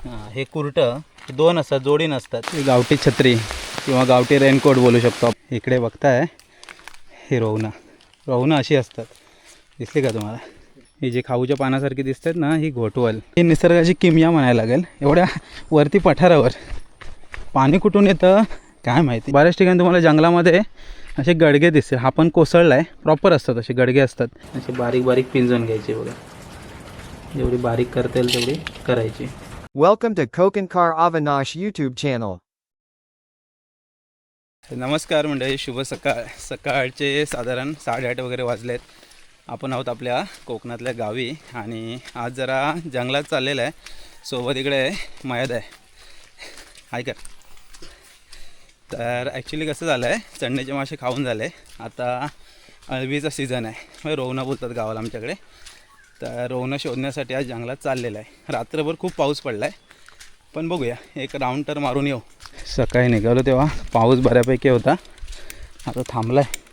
हे कुरटं दोन असतात, जोडी नसतात. गावठी छत्री किंवा गावठी रेनकोट बोलू शकतो. इकडे बघताय हे रोवणं अशी असतात. दिसली का तुम्हाला? ही जी खाऊच्या पानासारखी दिसतात ना, ही घोटवल. ही निसर्गाची किमया म्हणायला लागेल. एवढ्या वरती पठारावर पाणी कुठून येतं काय माहिती. बऱ्याच ठिकाणी तुम्हाला जंगलामध्ये असे गडगे दिसतील. हा पण कोसळला आहे, प्रॉपर असतात असे गडगे असतात. असे बारीक बारीक पिंजून घ्यायचे बघा. जेवढी बारीक करता येईल तेवढी करायची. Welcome to Kokankar Avinash YouTube channel. नमस्कार मंडळी, शुभ सकाळचे साधारण 8:30 वगैरे वाजलेत. आपण आहोत आपल्या कोकणातल्या गावी आणि आज जरा जंगलात चाललेलं आहे. सोबत इकडे मयद आहे. हाय का? तर ॲक्च्युली कसं झालं आहे, चंडेचे मासे खाऊन झाले. आता अळवीचा सीझन आहे, म्हणजे रोवणं बोलतात गावाला आमच्याकडे. तर रोवणं शोधण्यासाठी आज जंगलात चाललेलं आहे. रात्रभर खूप पाऊस पडला आहे, पण बघूया एक राऊंड तर मारून येऊ. सकाळी निघालो तेव्हा पाऊस बऱ्यापैकी होता, आता थांबला आहे.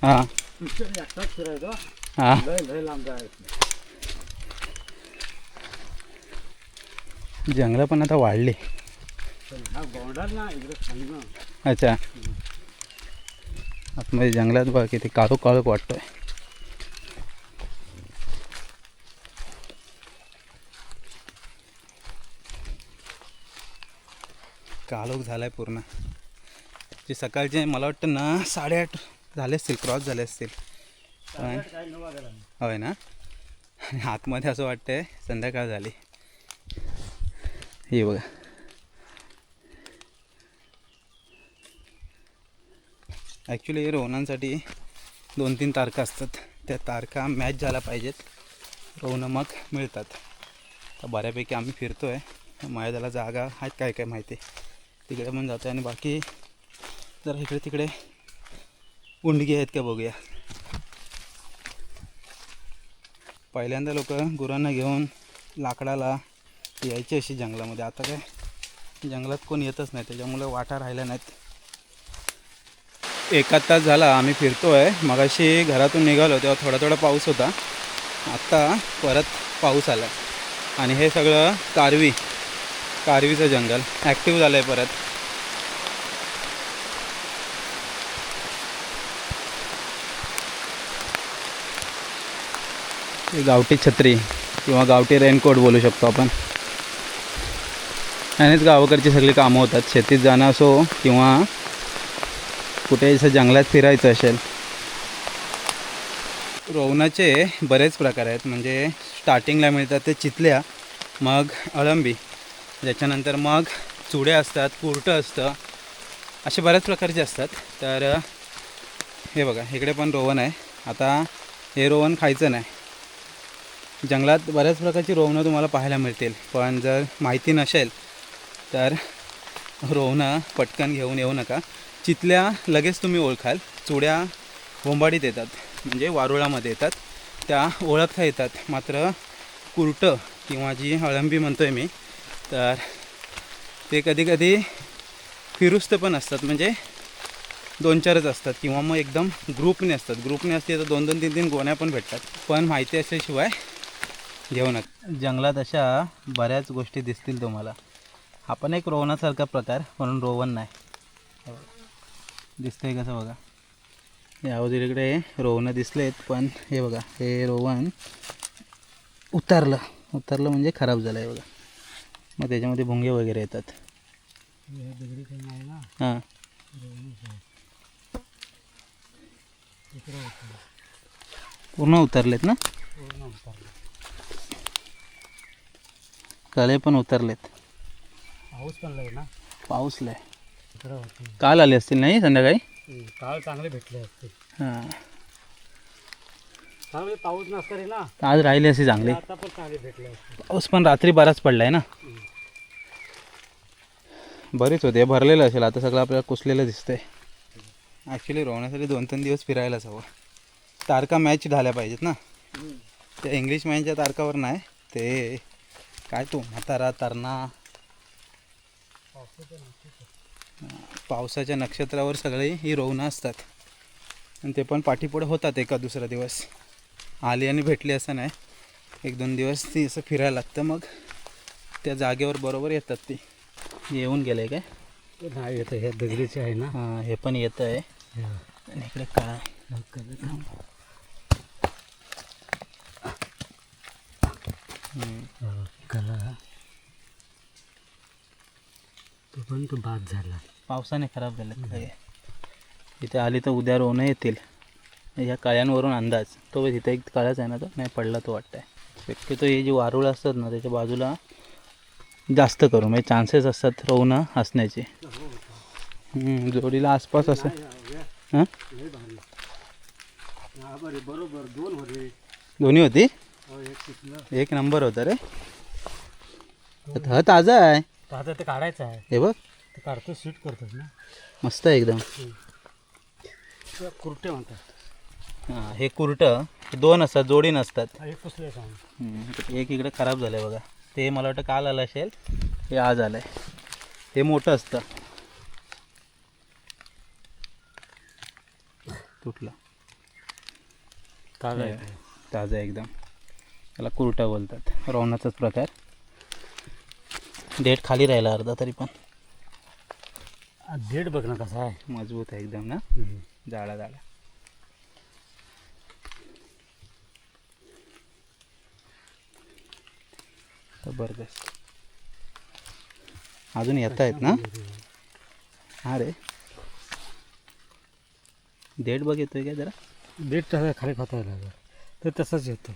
हां हां जंगलं पण आता वाढली. अच्छा, आतमध्ये जंगलात बघा किती काळोख काळोख वाटतोय. काळोख झालाय पूर्ण. जे सकाळचे मला वाटतं ना 8:30 झाले असतील, क्रॉस झाले असतील. होय ना. आतमध्ये असं वाटतंय संध्याकाळ झाली. हे बघा, ॲक्च्युली रोवणांसाठी 2-3 तारखा असतात. त्या तारखा मॅच झाल्या पाहिजेत, रोवणं मग मिळतात. तर बऱ्यापैकी आम्ही फिरतो आहे. माझ्याला जागा आहेत काय काय माहिती, तिकडे पण जातो आहे. आणि बाकी जरा इकडे तिकडे उंडगी आहेत का बघूया. पहिल्यांदा लोक गुरांना घेऊन लाकडाला यायचे अशी जंगलामध्ये. आता काय जंगलात कोण येतच नाही, त्याच्यामुळे वाटा राहिल्या नाहीत. 1 तास झाला आम्ही फिरतो आहे. मगाशी घरातून निघालो तेव्हा थोडा थोडा पाऊस होता, आत्ता परत पाऊस आला. आणि हे सगळं कारवीचं जंगल ॲक्टिव्ह झालं आहे परत. गावठी छत्री किंवा गावठी रेनकोट बोलू शकतो आपण. यानेच गावाकडची सगळी कामं होतात. शेतीत जाणं असो किंवा कुठे असं जंगलात फिरायचं असेल. रोवणाचे बरेच प्रकार आहेत. म्हणजे स्टार्टिंगला मिळतात ते चितल्या, मग अळंबी, त्याच्यानंतर मग चुड्या असतात, कुरटं असतं, असे बऱ्याच प्रकारचे असतात. तर हे बघा, इकडे पण रोवण आहे. आता हे रोवण खायचं नाही. जंगलात बऱ्याच प्रकारची रोवणं तुम्हाला पाहायला मिळतील, पण जर माहिती नसेल तर रोवणं पटकन घेऊन येऊ नका. चितल्या लगेच तुम्ही ओळखाल. चुड्या बोंबाडीत येतात, म्हणजे वारुळामध्ये येतात, त्या ओळखता येतात. मात्र कुरटं किंवा जी अळंबी म्हणतो आहे मी, तर ते कधी कधी फिरुस्त पण असतात. म्हणजे 2-4च असतात किंवा मग एकदम ग्रुपने असतात. ग्रुपने असते तर 2-2, 3-3 गोण्या पण भेटतात. पण माहिती असल्याशिवाय घेऊ नका. जंगलात अशा बऱ्याच गोष्टी दिसतील तुम्हाला. हा पण एक रोवणासारखा प्रकार, म्हणून रोवण नाही. दिसतंय कसं बघा. या इकडे रोवणं दिसलेत, पण हे बघा, हे रोवण उतरलं म्हणजे खराब झालं आहे बघा. मग त्याच्यामध्ये भुंगे वगैरे येतात. हां, पूर्ण उतरलेत ना. तळे पण उतरलेत. पाऊस पडलाय ना. पाऊस लय. काल आले असतील नाही संध्याकाळी. काळ चांगले भेटले असते. हां, चांगले पाऊस नसतं रे ना, आज राहिले असे चांगले. आता पण चांगले भेटले असते. पाऊस पण रात्री बराच पडलाय ना. बरेच होते, भरलेलं असेल. आता सगळं आपल्याला कुसलेलं दिसतंय. ॲक्च्युली रोवण्यासाठी 2-3 दिवस फिरायलाच हवं. तारखा मॅच झाल्या पाहिजेत ना. त्या इंग्लिश मॅनच्या तारखावर नाही, ते काय तो म्हातारा तरणा, पावसाच्या नक्षत्रावर सगळी ही रोवणं असतात. आणि ते पण पाठीपुढे होतात एका दुसरा दिवस. आली आणि भेटली असं नाही, 1-2 दिवस ती असं फिरायला लागतं, मग त्या जागेवर बरोबर येतात ती. येऊन गेले काय? ते नाही येतं, हे दगडीचे आहे ना. हां, हे पण येतं आहे. हा. आणि इकडे काय हा, कलर. हा, कलर. तो पण तो बाद झाला. पावसाने खराब झाले सगळे. इथे आली तर उद्या रोवणं येतील. ह्या कळ्यांवरून अंदाज तो तिथे एक कळाच आहे ना, तो नाही पडला तो वाटतं आहे. शक्यतो हे जे वारुळ असतात ना त्याच्या बाजूला जास्त करू म्हणजे चान्सेस असतात रोवणं असण्याचे. जोडीला आसपास असं हां लय भारी. हा बरे बरोबर 2 होते. दोन्ही होती. हो, एक तिथलं. 1 नंबर होता रे. हा ताजा आहे. आता ते काढायचं आहे. हे बघ ते काढतो शूट करतात ना. मस्त आहे एकदम. ते कुर्टे म्हणतात. हां हे कुरटं 2 असतात, जोडी नसतात. हा, एक पुसले सांग. एक इकडे खराब झालं आहे बघा. ते मला वाटतं काल आलं असेल, हे आज आलं आहे. हे मोठं असतं. तुटलं ताजा हे आहे. ताजं आहे एकदम. त्याला कुरटा बोलतात. रोवणाचाच प्रकार. डेट खाली राहिला अर्धा तरी पण डेट बघ ना कसा आहे. मजबूत आहे एकदम ना, जाडा जाडा. जबरदस्त. अजून येत आहेत ना. हा रे डेट बघ येतोय काय जरा. डेट तसा खाली खाता लागला तर तसंच येतो.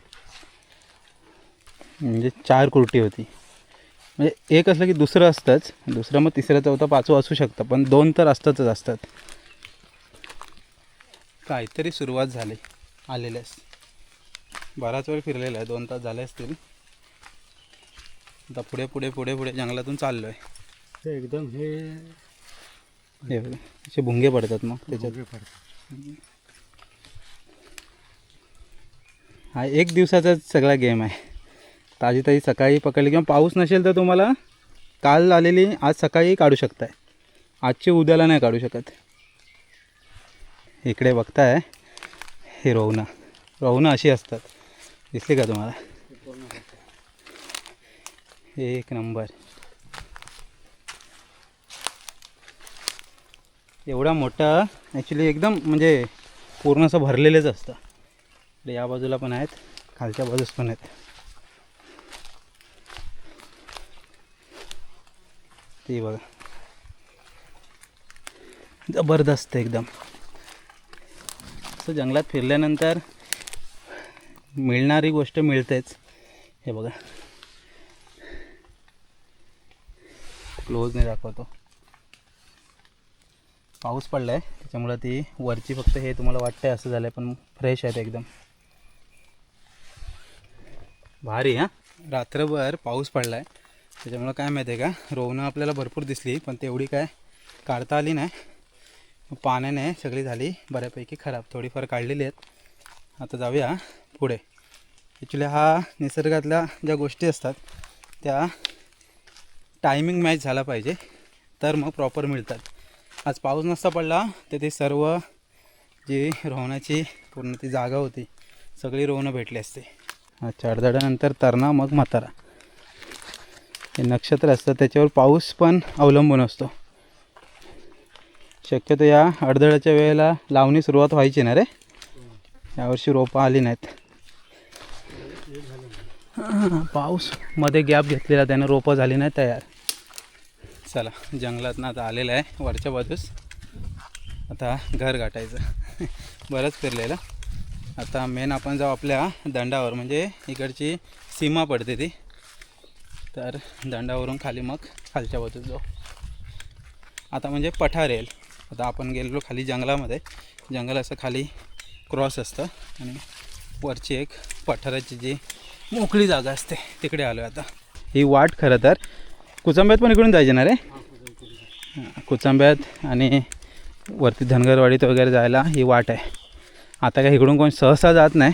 म्हणजे 4 कुर्टी होती. म्हणजे एक असलं की दुसरं असतंच, दुसरं मग तिसरं चौथं पाचवं असू शकतं, पण 2 तर असतातच असतात. काहीतरी सुरुवात झाली आलेल्यास. बराच वेळ फिरलेला आहे, 2 तास झाले असतील. आता पुढे पुढे पुढे पुढे जंगलातून चाललो आहे. ते एकदम हे हे बघा, असे भुंगे पडतात मग त्याच्यात. भोगे पडतात. हा 1 दिवसाचाच सगळा गेम आहे. ताजी ताजी सकाळी पकडली किंवा पाऊस नसेल तर तुम्हाला काल आलेली आज सकाळी काढू शकताय. आजची उद्याला नाही काढू शकत. इकडे बघताय हे रोवणं अशी असतात. दिसली का तुम्हाला. 1 नंबर. एवढा मोठा ॲक्च्युली एकदम म्हणजे पूर्ण असं भरलेलेच असतं. इकडे या बाजूला पण आहेत, खालच्या बाजूस पण आहेत. ते बघा जबरदस्त एकदम. असं जंगलात फिरल्यानंतर मिळणारी गोष्ट मिळतेच. हे बघा क्लोजने दाखवतो. पाऊस पडला आहे त्याच्यामुळं ती वरची फक्त हे तुम्हाला वाटतंय असं झालं आहे, पण फ्रेश आहेत एकदम. भारी हां. रात्रभर पाऊस पडला आहे त्याच्यामुळं काय माहिती आहे का, रोवणं आपल्याला भरपूर दिसली पण तेवढी काय काढता आली नाही. पाण्याने सगळी झाली बऱ्यापैकी खराब. थोडीफार काढलेली आहेत. आता जाऊया पुढे. ॲक्च्युली हा निसर्गातल्या ज्या गोष्टी असतात त्या टायमिंग मॅच झाला पाहिजे तर मग प्रॉपर मिळतात. आज पाऊस नसता पडला तर ते सर्व जी रोवण्याची पूर्ण ती जागा होती सगळी रोवणं भेटली असते. अच्छा, अडधड्यानंतर तरणा मग म्हातारा हे नक्षत्र असतं त्याच्यावर पाऊस पण अवलंबून असतो. शक्यतो या अडधळ्याच्या वेळेला लावणी सुरुवात व्हायची ना रे. यावर्षी रोपं आली नाहीत. पाऊस मध्ये गॅप घेतलेला त्यानं रोपं झाली नाही तयार. चला जंगलातनं आता आलेलं आहे वरच्या बाजूस. आता घर गाठायचं. बरंच फिरलेलं. आता मेन आपण जाऊ आपल्या दंडावर, म्हणजे इकडची सीमा पडते ती. तर दंडावरून खाली मग खालच्या बाजूस जाऊ. आता म्हणजे पठार येईल. आता आपण गेलेलो खाली जंगलामध्ये. जंगल असं खाली क्रॉस असतं आणि वरची एक पठाराची जी मोकळी जागा असते तिकडे आलो आहे आता. ही वाट खरं तर कुचंब्यात पण इकडून जायचे ना रे. कुचंब्यात आणि वरती धनगरवाडीत वगैरे जायला ही वाट आहे. आता काय इकडून कोण सहसा जात नाही.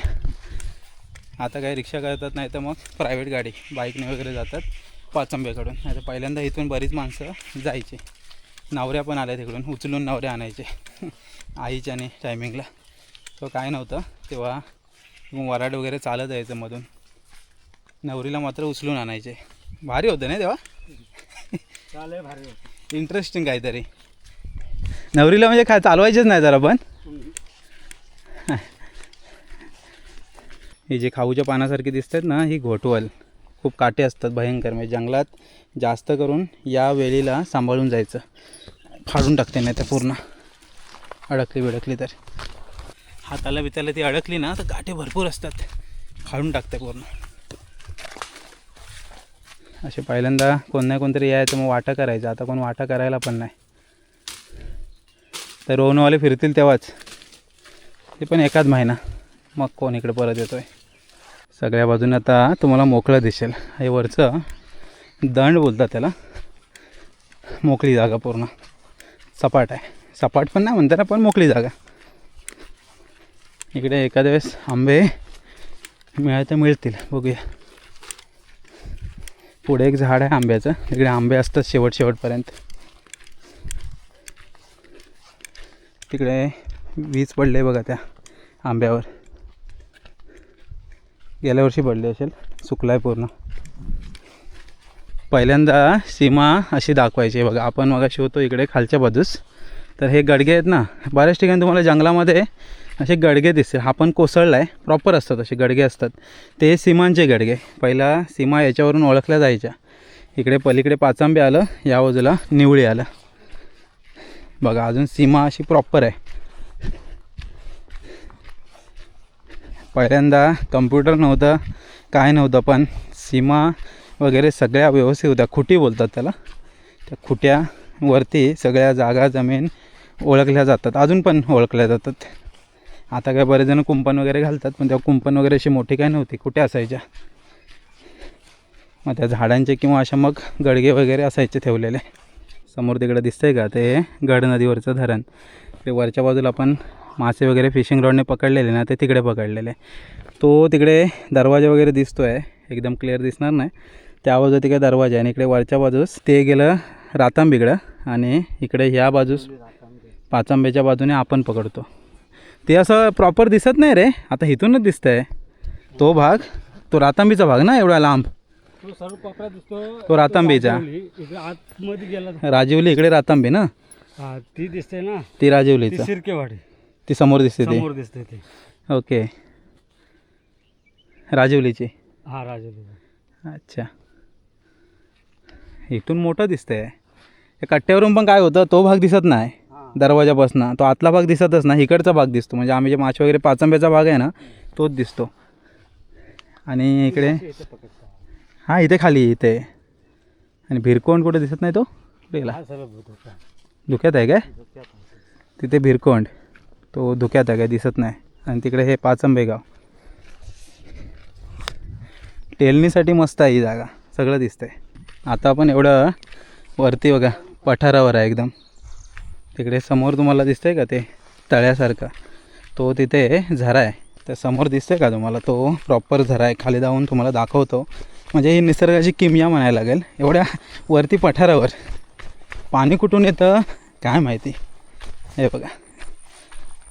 आता काही रिक्षा करतात नाही तर मग प्रायव्हेट गाडी बाईकने वगैरे जातात पाचंब्याकडून. आता पहिल्यांदा इथून बरीच माणसं जायची. नवऱ्या पण आल्या तिकडून उचलून नवऱ्या आणायचे आईच्याने टायमिंगला. तो काय नव्हतं तेव्हा मग वराड वगैरे चालत यायचं मधून. नवरीला मात्र उचलून आणायचे. भारी होतं ना तेव्हा. चालय भारी होतं. इंटरेस्टिंग काहीतरी. नवरीला म्हणजे काय चालवायचेच नाही जरा पण. ही जे खाऊच्या पानासारखी दिसतात ना ही घोटवल. खूप काटे असतात भयंकर. म्हणजे जंगलात जास्त करून या वेलीला सांभाळून जायचं. फाडून टाकते नाही तर पूर्ण अडकली बिडकली तर. हाताला बिताला ती अडकली ना तर काटे भरपूर असतात. फाडून टाकते पूर्ण. असे पहिल्यांदा कोण नाही कोणतरी यायचं मग वाटा करायचं. आता कोण वाटा करायला पण नाही. तर रोवणवाले फिरतील तेव्हाच. ते पण एकाच महिना. मग कोण इकडे परत येतो आहे. सगळ्या बाजूने आता तुम्हाला मोकळं दिसेल. हे वरचं दंड बोलतात त्याला. मोकळी जागा पूर्ण. सपाट आहे. सपाट पण नाही म्हणताना पण मोकळी जागा. इकडे एखाद्या वेळेस आंबे मिळायला मिळतील. बघूया. पुढे एक झाड आहे आंब्याचं. इकडे आंबे असतात शेवटपर्यंत. तिकडे वीज पडले बघा त्या आंब्यावर. गेल्या वर्षी पडली असेल. सुकलाय पूर्ण. पहिल्यांदा सीमा अशी दाखवायची बघा. आपण मगाशी होतो इकडे खालच्या बाजूस. तर हे गडगे आहेत ना. बऱ्याच ठिकाणी तुम्हाला जंगलामध्ये असे गडगे दिसतील. हा पण कोसळला आहे. प्रॉपर असतात असे गडगे असतात. ते सीमांचे गडगे. पहिला सीमा याच्यावरून ओळखल्या जायच्या. इकडे पलीकडे पाचांबे आलं. या बाजूला निवळी आलं. बघा अजून सीमा अशी प्रॉपर आहे. पहिल्यांदा कम्प्युटर नव्हतं काय नव्हतं पण सीमा वगैरे सगळ्या व्यवस्थित होत्या. खुटी बोलतात त्याला. त्या खुट्यावरती सगळ्या जागा जमीन ओळखल्या जातात. अजून पण ओळखल्या जातात. आता काय बरेच जण कुंपण वगैरे घालतात पण त्या कुंपण वगैरे अशी मोठी काय नव्हती. खुट्या असायच्या. मग त्या झाडांचे किंवा अशा मग गडगे वगैरे असायचे ठेवलेले. समोर तिकडे दिसतंय का ते गड नदीवरचं धरण. ते वरच्या बाजूला आपण मासे वगैरे फिशिंग रॉडने पकडलेले ना ते तिकडे पकडलेले. तो तिकडे दरवाजा वगैरे दिसतो आहे. एकदम क्लिअर दिसणार नाही. त्या बाजूला तिकडे दरवाजा आहे आणि इकडे वरच्या बाजूस ते गेलं रातांबीकडं आणि इकडे ह्या बाजूस पाचांब्याच्या बाजूने आपण पकडतो. ते असं प्रॉपर दिसत नाही रे. आता इथूनच दिसतं आहे तो भाग. तो रातांबीचा भाग ना एवढा लांब. तो सर्व कोपरा दिसतो. तो रातांबीचा. इकडे आतमध्ये गेला. राजिवली इकडे रातांबी ना. हा ती दिसते ना. ती राजिवलीचं. शिरकेवाडी ती समोर दिसते ती. समोर दिसते ते. ओके. राजिवलीची. हा राजू. अच्छा. इथून मोठं दिसतंय. त्या कट्ट्यावरून पण काय होतं तो भाग दिसत नाही दरवाजापासून. तो आतला भाग दिसतच नाही. इकडचा भाग दिसतो. म्हणजे आम्ही जे मासे वगैरे पाचांब्याचा भाग आहे ना तोच दिसतो. आणि इकडे हां इथे खाली इथे. आणि भिरकोंड कुठे दिसत नाही. तो गेला. धुक्यात आहे काय. तिथे भिरकोंड तो धुक्यात आहे काय दिसत नाही. आणि तिकडे हे पाचांबे गाव. टेलनीसाठी मस्त आहे ही जागा. सगळं दिसतंय. आता आपण एवढं वरती बघा पठारावर आहे एकदम. तिकडे समोर तुम्हाला दिसतंय का ते तळ्यासारखा. तो तिथे झरा आहे. त्या समोर दिसतंय का तुम्हाला तो प्रॉपर झरा आहे. खाली जाऊन तुम्हाला दाखवतो. म्हणजे ही निसर्गाची किमया म्हणायला लागेल. एवढ्या वरती पठारावर पाणी कुठून येतं काय माहिती. हे बघा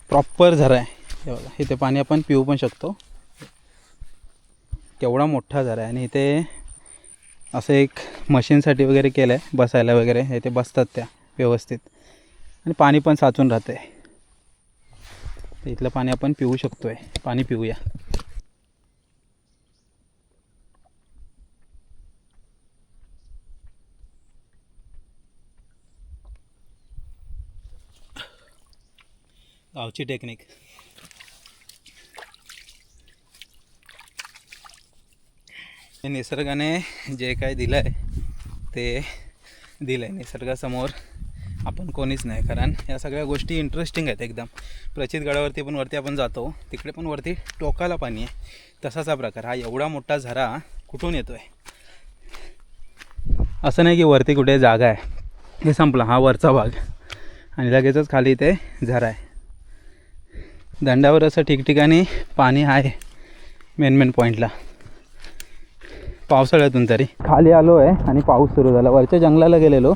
प्रॉपर झरा आहे. हे बघा इथे पाणी आपण पिऊ पण शकतो. केवढा मोठा झरा आहे. आणि इथे असं एक मशीनसाठी वगैरे केलं आहे बसायला वगैरे. इथे बसतात त्या व्यवस्थित. आणि पाणी पण साचून राहतं आहे. इथलं पाणी आपण पिऊ शकतो आहे. पाणी पिऊया. गावची टेक्निक. निसर्गाने जे काय दिलं आहे ते दिलं आहे. निसर्गासमोर आपण कोणीच नाही. कारण या सगळ्या गोष्टी इंटरेस्टिंग आहेत एकदम. प्रचित गडावरती पण वरती आपण जातो. तिकडे पण वरती टोकाला पाणी आहे. तसाचा प्रकार. हा एवढा मोठा झरा कुठून येतो आहे. असं नाही की वरती कुठे जागा आहे. हे संपला हा वरचा भाग. आणि लगेचच खाली इथे झरा आहे. दंडावर असं ठिकठिकाणी पाणी आहे मेन पॉईंटला. पावसाळ्यातून तरी खाली आलो आहे आणि पाऊस सुरू झाला. वरच्या जंगलाला गेलेलो.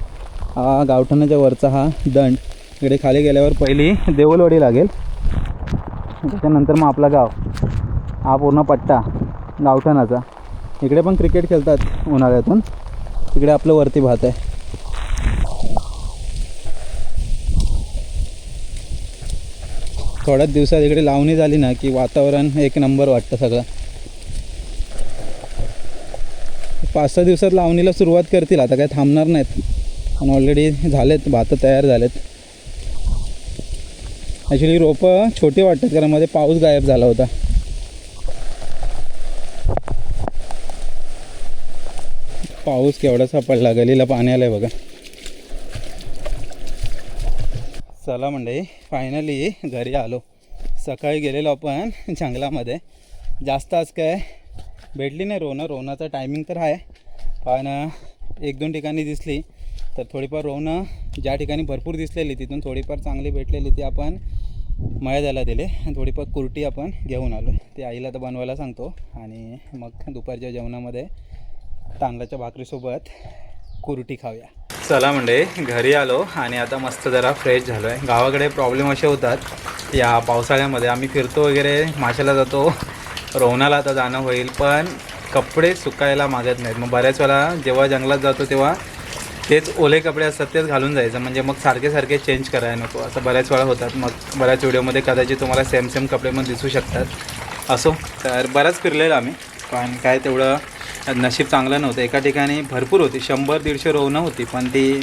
हा गावठाणाच्या वरचा हा दंड. इकडे खाली गेल्यावर पहिली देवलवाडी लागेल. त्याच्यानंतर मग आपला गाव. हा पूर्ण पट्टा गावठाणाचा. इकडे पण क्रिकेट खेळतात उन्हाळ्यातून. तिकडे आपलं वरती भात आहे. थोड्याच दिवसात इकडे लावणी झाली ना की वातावरण एक नंबर वाटतं सगळं. 5-6 दिवसात लावणीला सुरुवात करतील. आता काय थांबणार नाहीत. पण ऑलरेडी झालेत, भातं तयार झालेत. ॲक्च्युली रोपं छोटी वाटतात कारण मध्ये पाऊस गायब झाला होता. पाऊस केवढासा पडला, गलीला पाणी आलं आहे बघा. चला मंडळी, फायनली घरी आलो. सकाळी गेलेलो आपण जंगलामध्ये. जास्त आज काय भेटली नाही रोवणाचा टायमिंग तर आहे, पण 1-2 ठिकाणी दिसली. तर थोडीफार रोवणं ज्या ठिकाणी भरपूर दिसलेली तिथून थोडीफार चांगली भेटलेली ती आपण मळ्याला दिले. आणि थोडीफार कुर्टी आपण घेऊन आलो. ती आईला तर बनवायला सांगतो. आणि मग दुपारच्या जेवणामध्ये तांदळाच्या भाकरीसोबत कुर्टी खाऊया. चला म्हणजे घरी आलो आणि आता मस्त जरा फ्रेश झालो आहे. गावाकडे प्रॉब्लेम असे होतात या पावसाळ्यामध्ये. आम्ही फिरतो वगैरे, माशाला जातो, रोवणाला आता जाणं होईल, पण कपडे सुकायला मागत नाहीत. मग बऱ्याच वेळा जेव्हा जंगलात जातो तेव्हा तेच ओले कपडे असतात तेच घालून जायचं, म्हणजे मग सारखे सारखे चेंज करायला नको. असं बऱ्याच वेळा होतात. मग बऱ्याच व्हिडिओमध्ये कदाचित तुम्हाला सेम कपडे मग दिसू शकतात. असो, तर बराच फिरलेलं आम्ही, पण काय तेवढं नशीब चांगलं नव्हतं. एका ठिकाणी भरपूर होती, 100-150 रोवणं होती, पण ती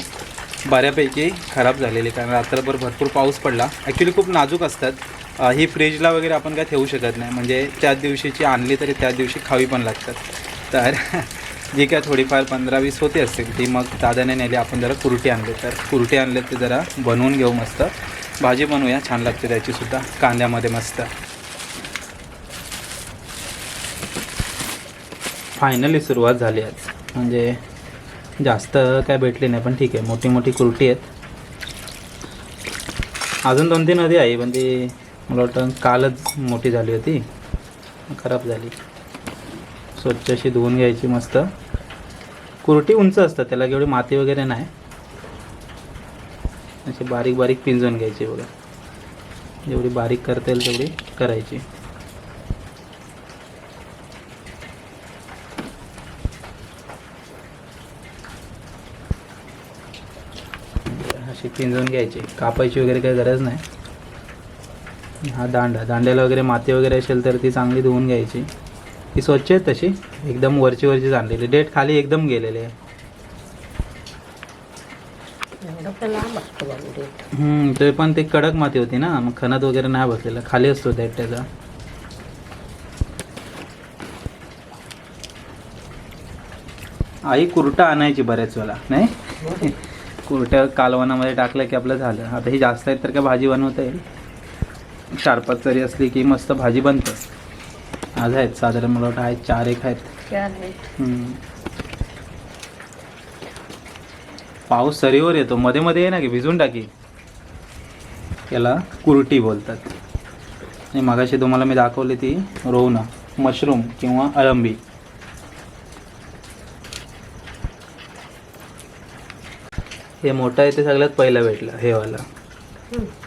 बऱ्यापैकी खराब झालेली कारण रात्रभर भरपूर पाऊस पडला. ॲक्च्युली खूप नाजूक असतात. ही फ्रीजला वगैरे आपण काय ठेवू शकत नाही, म्हणजे त्याच दिवशीची आणली तरी त्याच दिवशी खावी पण लागतात. तर जी काय थोडीफार 15-20 होती असतील ती मग दादाने नेली. आपण जरा कुर्टी आणली, तर कुर्टी आणले ते जरा बनवून घेऊ. मस्त भाजी बनवूया, छान लागते त्याचीसुद्धा, कांद्यामध्ये मस्त. फायनली सुरुवात झाली आज. म्हणजे जास्त काय भेटली नाही, पण ठीक आहे. मोठी कुर्टी आहेत. अजून 2-3 नदी आहे, पण ती मला वाटतं कालच मोठी झाली होती, खराब झाली. स्वच्छ अशी धुवून घ्यायची मस्त. कुर्टी उंच असतात, त्याला एवढी माती वगैरे नाही. अशी बारीक पिंजून घ्यायची बघा. जेवढी बारीक करता येईल तेवढी करायची. अशी पिंजून घ्यायची, कापायची वगैरे काही गरज नाही. हा दांड्याला वगैरे माती वगैरे असेल तर ती चांगली धुवून घ्यायची. ती स्वच्छ आहे तशी, एकदम वरची आणलेली. डेट खाली एकदम गेलेले आहे. ते पण ते कडक माती होती ना, मग खणत वगैरे नाही बसलेलं, खाली असतो डेट त्याचा. आई कुर्टा आणायची बऱ्याच वेळा, नाही कुर्ट्या कालवणामध्ये टाकलं की आपलं झालं. आता ही जास्त आहेत तर काय भाजी बनवता येईल. 4-5 तरी असली की मस्त भाजी बनते. आज आहेत साधारण मला वाटतं आहेत 4-1 आहेत. पाऊस सरीवर येतो, मध्ये मध्ये आहे ना की भिजून टाकी. याला कुर्टी बोलतात. आणि मगाशी तुम्हाला मी दाखवली ती रोवणं, मशरूम किंवा अळंबी. हे मोठं आहे ते सगळ्यात पहिलं भेटलं, हे वाला.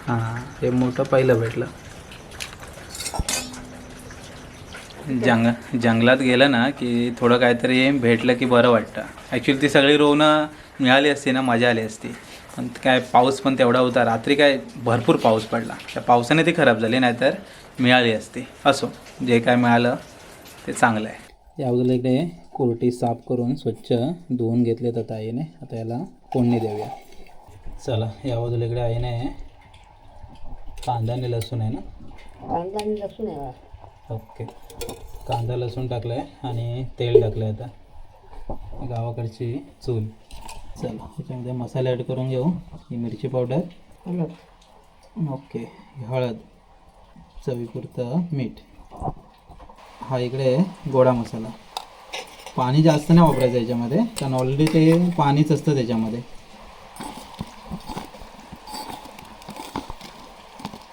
हां, हे मोठं पहिलं भेटलं. जंगलात गेलं ना की थोडं काहीतरी भेटलं की बरं वाटतं. ॲक्च्युली ती सगळी रोवणं मिळाली असती ना, मजा आली असती. पण काय पाऊस पण तेवढा होता. रात्री काय भरपूर पाऊस पडला, त्या पावसाने ती खराब झाली, नाहीतर मिळाली असती. असो, जे काय मिळालं ते चांगलं आहे. या बाजूला इकडे कुर्टी साफ करून स्वच्छ धुवून घेतले तर आईने. आता याला फोडणी देऊया. चला, या बाजूला इकडे आईने कांदा आणि लसूण आहे ना, कांदा आणि लसूण आहे. ओके, कांदा लसूण टाकलं आहे आणि तेल टाकलं आहे. आता गावाकडची चूल. चला, त्याच्यामध्ये मसाले ॲड करून घेऊ. ही मिरची पावडर, ओके, हळद, चवीपुरतं मीठ. हा इकडे गोडा मसाला. पाणी जास्त नाही वापरायचं याच्यामध्ये, कारण ऑलरेडी ते पाणीच असतं त्याच्यामध्ये.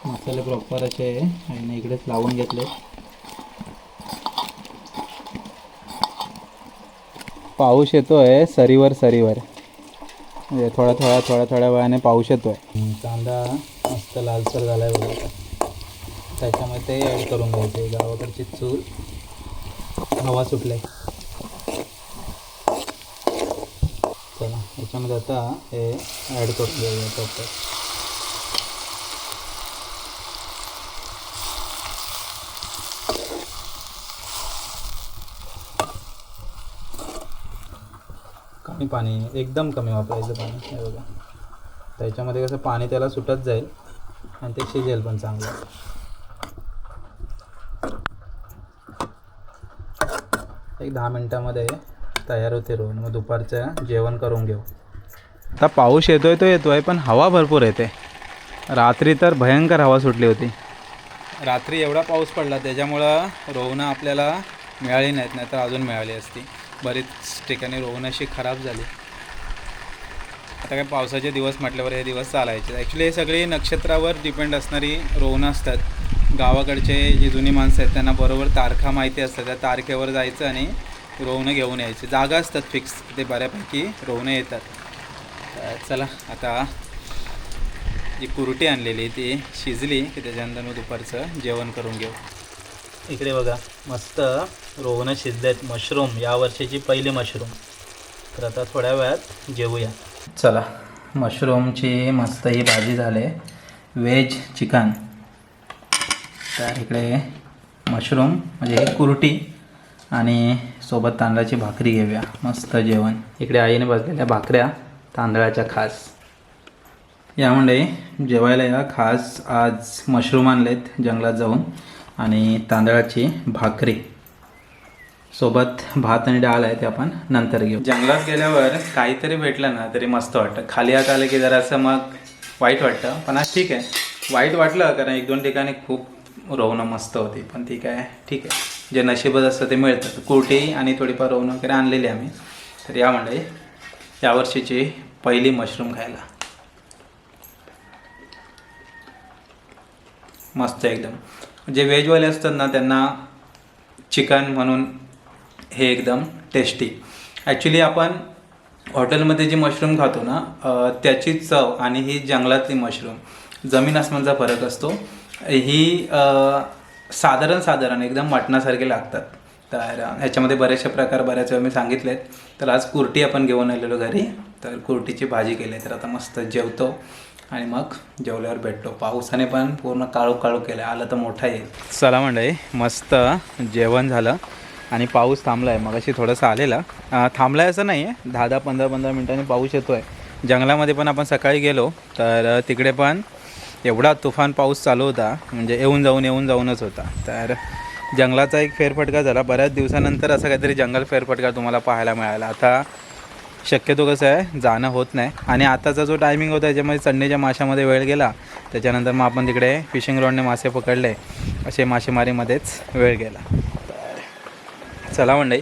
मसाले प्रॉपर असे आणि इकडेच लावून घेतले. पाऊस येतोय सरीवर म्हणजे थोड्या वेळाने पाऊस येतोय. कांदा मस्त लालसर झालाय बघा. त्याच्यामध्ये ते ॲड करून घ्यायचे. गावाकडची चूल हवा सुटले. चला याच्यामध्ये आता हे ॲड करून घेऊया प्रॉपर. कमी पाणी, एकदम कमी वापरायचं पाणी. हे बघा, त्याच्यामध्ये कसं पाणी त्याला सुटत जाईल आणि ते शिजेल पण चांगलं. एक 10 मिनटामध्ये तयार होते रोहन. मग दुपारचं जेवण करून घेऊ. आता पाऊस येतोय तो येतोय, पण हवा भरपूर येते. रात्री तर भयंकर हवा सुटली होती. रात्री एवढा पाऊस पडला त्याच्यामुळं रोहनं आपल्याला मिळाली नाहीत, नाही तर अजून मिळाली असती. बरीच ठिकाणी रोहन अशी खराब झाली. आता काय पावसाचे दिवस म्हटल्यावर हे दिवस चालायचे. ॲक्च्युली हे सगळी नक्षत्रावर डिपेंड असणारी रोहनं असतात. गावाकडचे जी जुनी माणसं आहेत त्यांना बरोबर तारखा माहिती असतात. त्या तारखेवर जायचं आणि रोहनं घेऊन यायचे. जागा असतात फिक्स, ते बऱ्यापैकी रोहनं येतात. चला आता जी कुरटी आणलेली ती शिजली की त्याच्यानंतर मग दुपारचं जेवण करून घेऊ. इकडे बघा मस्त रोहनं शिजले आहेत. मशरूम, यावर्षीची पहिली मशरूम. तर आता थोड्या वेळात जेवूया. चला, मशरूमची मस्त ही भाजी झाली. Veg chicken. तर इकडे मशरूम म्हणजे ही कुरटी आणि सोबत तांदळाची भाकरी घेऊया. मस्त जेवण. इकडे आईने बसलेल्या भाकऱ्या तांदळाच्या खास. यामुळे जेवायला या. खास आज मशरूम आणलेत जंगलात जाऊन आणि तांदळाची भाकरी सोबत भात आणि डाळ आहे ते आपण नंतर घेऊ. जंगलात गेल्यावर काहीतरी भेटलं ना तरी मस्त वाटतं. खाली हात आलं की जरासं मग वाईट वाटतं. पण आज ठीक आहे. वाईट वाटलं कारण 1-2 ठिकाणी खूप रोहनं मस्त होती, पण ती काय ठीक आहे. जे नशीबच असतं ते मिळतं. कुरटी आणि थोडीफार रोहनं वगैरे आणलेली आम्ही. तर या म्हणजे यावर्षीची पहिली मशरूम खायला. मस्त एकदम. जे व्हेजवाले असतात ना त्यांना चिकन म्हणून हे एकदम टेस्टी. ॲक्च्युली आपण हॉटेलमध्ये जी मशरूम खातो ना त्याची चव आणि ही जंगलातली मशरूम जमीन आसमानचा फरक असतो. ही साधारण एकदम मटणासारखे लागतात. तर ह्याच्यामध्ये बरेचसे प्रकार बऱ्याच वेळा मी सांगितलेत. तर आज कुरटी आपण घेऊन आलेलो घरी. तर कुरटीची भाजी केली. तर आता मस्त जेवतो आणि मग जेवल्यावर भेटतो. पावसाने पण पूर्ण काळू केलं. आलं तर मोठा येईल. चला मंडळी, मस्त जेवण झालं आणि पाऊस थांबला आहे. मगाशी थोडंसं आलेला, थांबला आहे असं नाही आहे. 10-15 मिनिटांनी पाऊस येतो आहे. जंगलामध्ये पण आपण सकाळी गेलो तर तिकडे पण एवढा तुफान पाऊस चालू होता, म्हणजे येऊन जाऊनच होता. तर जंगलाचा एक फेरफटका झाला. बऱ्याच दिवसानंतर असं काहीतरी जंगल फेरफटका तुम्हाला पाहायला मिळाला. आता शक्यतो कसं आहे जाणं होत नाही. आणि आताचा जो टायमिंग होता त्याच्यामध्ये चढणीच्या माशामध्ये वेळ गेला. त्याच्यानंतर मग आपण तिकडे फिशिंग रॉडने मासे पकडले. असे मासेमारीमध्येच वेळ गेला. तर चला मंडळी,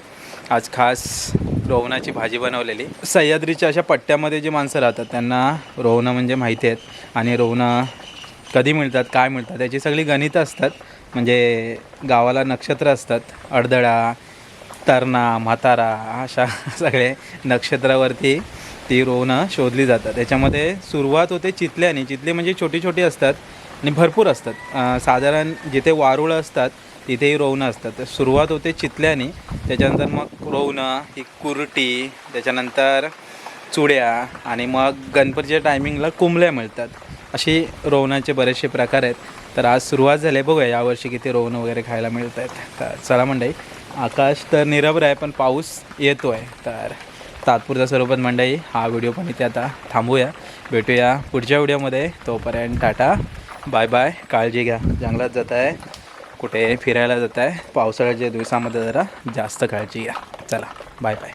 आज खास रोहनाची भाजी बनवलेली. सह्याद्रीच्या अशा पट्ट्यामध्ये जी माणसं राहतात त्यांना रोहनं म्हणजे माहिती आहेत. आणि रोहनं कधी मिळतात, काय मिळतात याची सगळी गणितं असतात. म्हणजे गावाला नक्षत्र असतात. अडदळा, तरणा, म्हातारा अशा सगळे नक्षत्रावरती ती रोहनं शोधली जातात. त्याच्यामध्ये सुरुवात होते चितल्याने. चितले म्हणजे छोटी असतात आणि भरपूर असतात. साधारण जिथे वारुळं असतात तिथेही रोहनं असतात. तर सुरुवात होते चितल्याने. त्याच्यानंतर मग रोहनं, ही कुरटी, त्याच्यानंतर चुड्या आणि मग गणपतीच्या टायमिंगला कुंबल्या मिळतात. अशी रोहनाचे बरेचसे प्रकार आहेत. तर आज सुरुवात झाली आहे. बघूया यावर्षी किती रोहनं वगैरे खायला मिळत आहेत. तर चला मंडळी, आकाश तर निरभ्र आहे पण पाऊस येतो आहे. तर तात्पुरत्या स्वरूपात मंडळी हा व्हिडिओ पण इथे आता थांबूया. भेटूया पुढच्या व्हिडिओमध्ये. तोपर्यंत टाटा, बाय बाय. काळजी घ्या. जंगलात जात आहे, कुठे फिरायला जात आहे, पावसाळ्याच्या दिवसामध्ये जरा जास्त काळजी घ्या. चला बाय बाय.